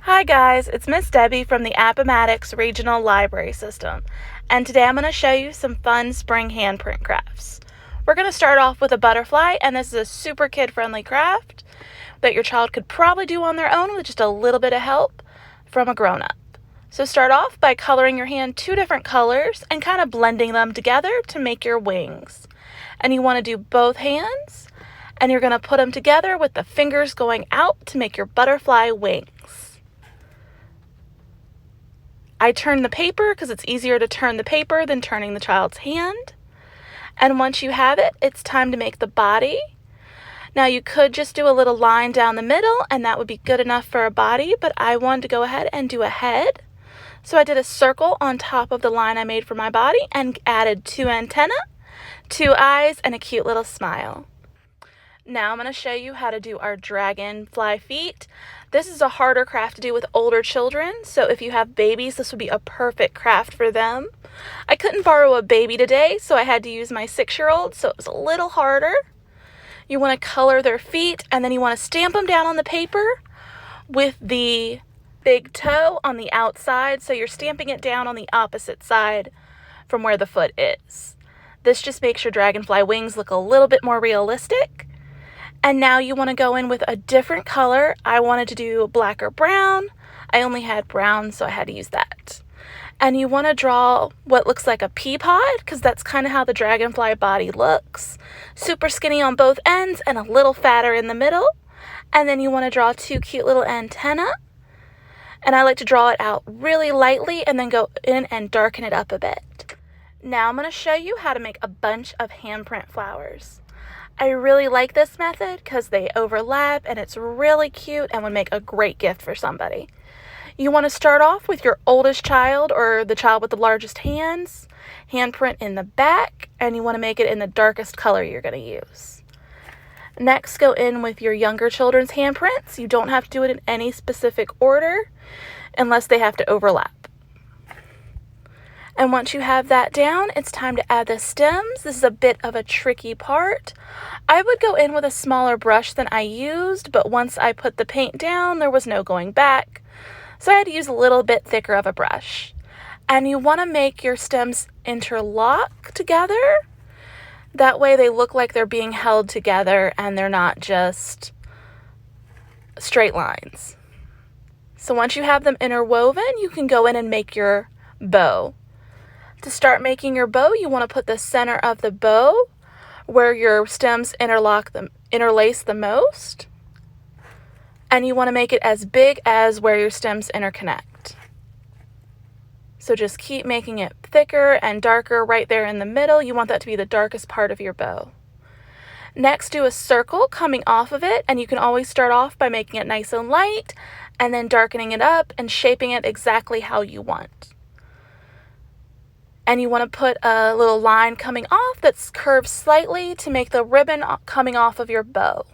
Hi guys, it's Miss Debbie from the Appomattox Regional Library System, and today I'm going to show you some fun spring handprint crafts. We're going to start off with a butterfly, and this is a super kid-friendly craft that your child could probably do on their own with just a little bit of help from a grown-up. So start off by coloring your hand two different colors and kind of blending them together to make your wings. And you want to do both hands, and you're going to put them together with the fingers going out to make your butterfly wings. I turn the paper because it's easier to turn the paper than turning the child's hand. And once you have it, it's time to make the body. Now you could just do a little line down the middle and that would be good enough for a body, but I wanted to go ahead and do a head. So I did a circle on top of the line I made for my body and added two antennae, two eyes, and a cute little smile. Now I'm going to show you how to do our dragonfly feet. This is a harder craft to do with older children, so if you have babies, this would be a perfect craft for them. I couldn't borrow a baby today, so I had to use my 6-year-old, so it was a little harder. You want to color their feet, and then you want to stamp them down on the paper with the big toe on the outside, so you're stamping it down on the opposite side from where the foot is. This just makes your dragonfly wings look a little bit more realistic. And now you want to go in with a different color. I wanted to do black or brown. I only had brown, so I had to use that. And you want to draw what looks like a pea pod, because that's kind of how the dragonfly body looks. Super skinny on both ends and a little fatter in the middle. And then you want to draw two cute little antennae. And I like to draw it out really lightly and then go in and darken it up a bit. Now I'm going to show you how to make a bunch of handprint flowers. I really like this method because they overlap and it's really cute and would make a great gift for somebody. You want to start off with your oldest child or the child with the largest hands, handprint in the back, and you want to make it in the darkest color you're going to use. Next, go in with your younger children's handprints. You don't have to do it in any specific order unless they have to overlap. And once you have that down, it's time to add the stems. This is a bit of a tricky part. I would go in with a smaller brush than I used, but once I put the paint down, there was no going back. So I had to use a little bit thicker of a brush. And you want to make your stems interlock together. That way they look like they're being held together and they're not just straight lines. So once you have them interwoven, you can go in and make your bow. To start making your bow, you want to put the center of the bow where your stems interlace the most. And you want to make it as big as where your stems interconnect. So just keep making it thicker and darker right there in the middle. You want that to be the darkest part of your bow. Next, do a circle coming off of it, and you can always start off by making it nice and light and then darkening it up and shaping it exactly how you want. And you want to put a little line coming off that's curved slightly to make the ribbon coming off of your bow.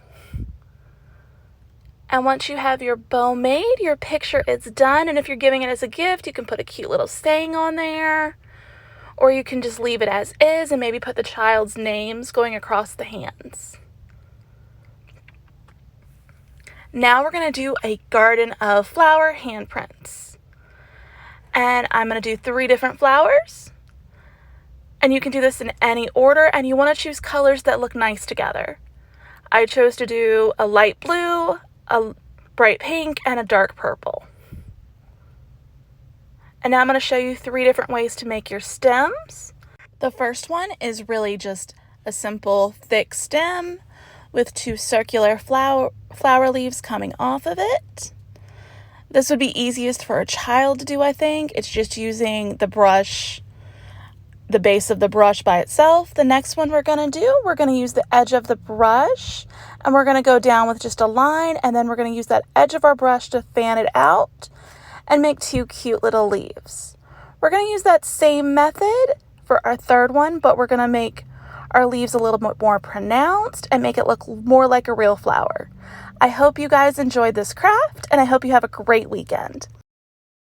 And once you have your bow made, your picture is done. And if you're giving it as a gift, you can put a cute little saying on there. Or you can just leave it as is and maybe put the child's names going across the hands. Now we're going to do a garden of flower handprints. And I'm going to do 3 different flowers. And you can do this in any order, and you want to choose colors that look nice together. I chose to do a light blue, a bright pink, and a dark purple. And now I'm going to show you 3 different ways to make your stems. The first one is really just a simple thick stem with 2 circular flower leaves coming off of it. This would be easiest for a child to do, I think. It's just using the brush, the base of the brush by itself. The next one we're going to use the edge of the brush, and we're going to go down with just a line, and then we're going to use that edge of our brush to fan it out and make 2 cute little leaves. We're going to use that same method for our third one, but we're going to make our leaves a little bit more pronounced and make it look more like a real flower. I hope you guys enjoyed this craft, and I hope you have a great weekend.